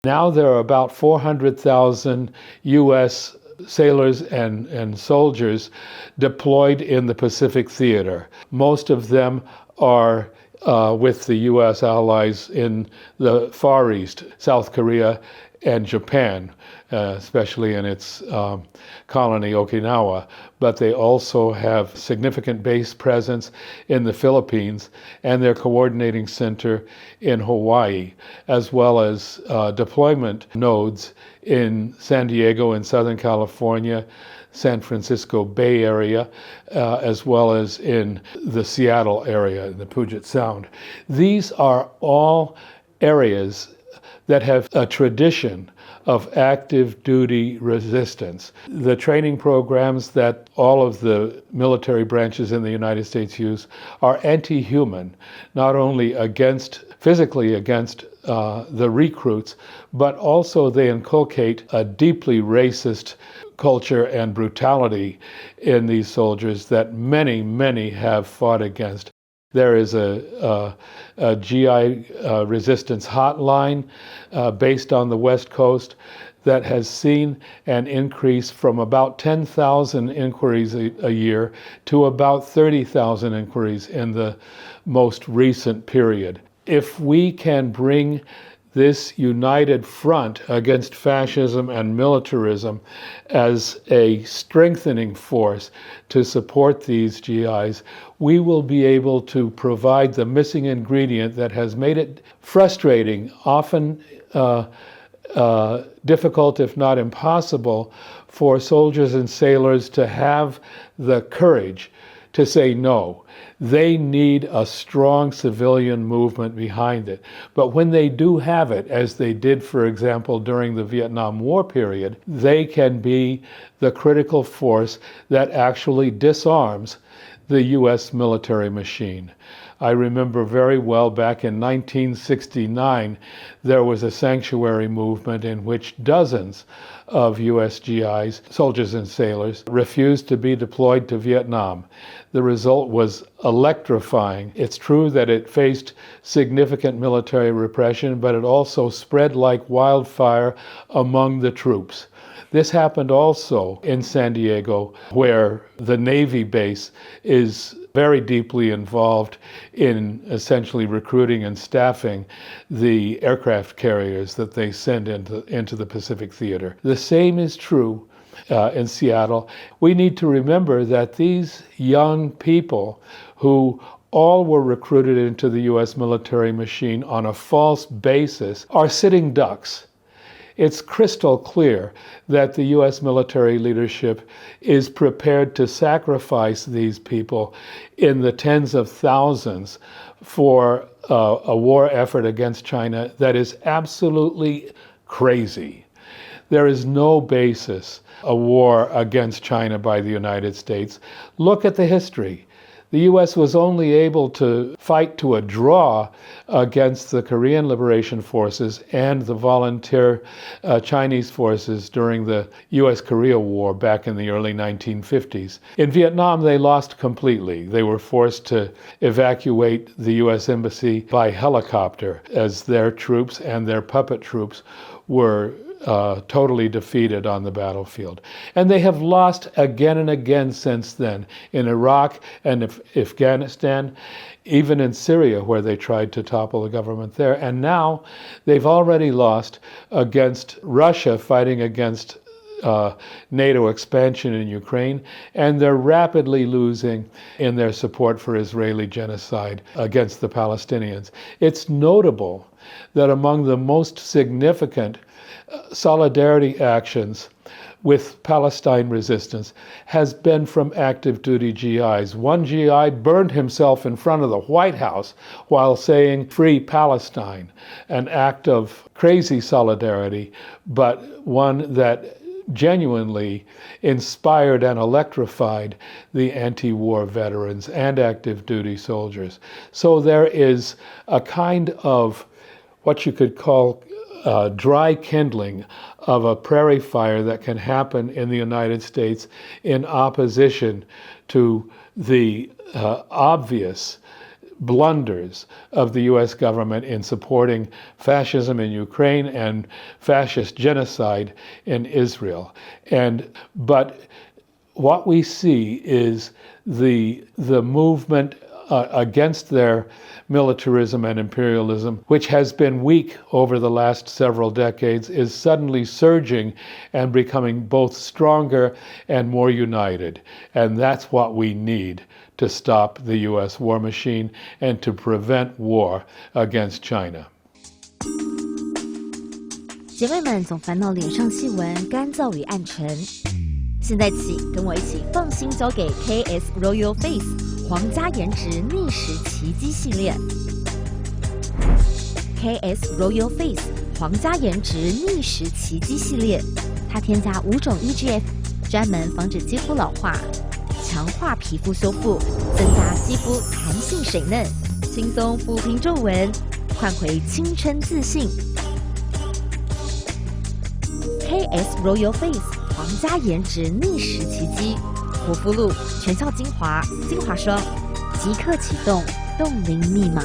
Now there are about 400,000 U.S. sailors and soldiers deployed in the Pacific theater. Most of them are with the U.S. allies in the Far East, South Korea and Japan, especially in its colony Okinawa, but they also have significant base presence in the Philippines and their coordinating center in Hawaii, as well as deployment nodes in San Diego in Southern California, San Francisco Bay Area, as well as in the Seattle area, in the Puget Sound. These are all areas that have a tradition of active duty resistance. The training programs that all of the military branches in the United States use are anti-human, not only physically against the recruits, but also they inculcate a deeply racist culture and brutality in these soldiers that many, many have fought against. There is a GI resistance hotline based on the West Coast that has seen an increase from about 10,000 inquiries a year to about 30,000 inquiries in the most recent period. If we can bring this united front against fascism and militarism as a strengthening force to support these GIs, we will be able to provide the missing ingredient that has made it frustrating, often difficult if not impossible, for soldiers and sailors to have the courage to say no. They need a strong civilian movement behind it. But when they do have it, as they did, for example, during the Vietnam War period, they can be the critical force that actually disarms the U.S. military machine. I remember very well back in 1969, there was a sanctuary movement in which dozens of U.S. GIs, soldiers and sailors, refused to be deployed to Vietnam. The result was electrifying. It's true that it faced significant military repression, but it also spread like wildfire among the troops. This happened also in San Diego, where the Navy base is very deeply involved in essentially recruiting and staffing the aircraft carriers that they send into the Pacific theater. The same is true in Seattle. We need to remember that these young people who all were recruited into the U.S. military machine on a false basis are sitting ducks. It's crystal clear that the U.S. military leadership is prepared to sacrifice these people in the tens of thousands for a war effort against China that is absolutely crazy. There is no basis a war against China by the United States. Look at the history. The U.S. was only able to fight to a draw against the Korean Liberation Forces and the volunteer Chinese forces during the U.S.-Korea War back in the early 1950s. In Vietnam, they lost completely. They were forced to evacuate the U.S. Embassy by helicopter as their troops and their puppet troops were totally defeated on the battlefield. And they have lost again and again since then in Iraq and Afghanistan, even in Syria where they tried to topple the government there. And now they've already lost against Russia fighting against NATO expansion in Ukraine, and they're rapidly losing in their support for Israeli genocide against the Palestinians. It's notable that among the most significant solidarity actions with Palestine resistance has been from active duty GIs. One GI burned himself in front of the White House while saying, "Free Palestine," an act of crazy solidarity, but one that genuinely inspired and electrified the anti-war veterans and active duty soldiers. So there is a kind of what you could call dry kindling of a prairie fire that can happen in the United States in opposition to the obvious blunders of the U.S. government in supporting fascism in Ukraine and fascist genocide in Israel. But what we see is the movement against their militarism and imperialism, which has been weak over the last several decades, is suddenly surging and becoming both stronger and more united. And that's what we need to stop the U.S. war machine and to prevent war against China. 姐妹们总烦恼脸上细纹干燥与暗沉，现在起跟我一起放心交给 KS Royal Face 皇家颜值逆时奇迹系列。KS Royal Face 皇家颜值逆时奇迹系列，它添加5种 EGF， 专门防止肌肤老化，强化皮肤修复，增加肌肤弹性水嫩，轻松抚平皱纹，换回青春自信。KS Royal Face 皇家颜值逆时奇迹，护肤露、全效精华、精华霜，即刻启动冻龄密码。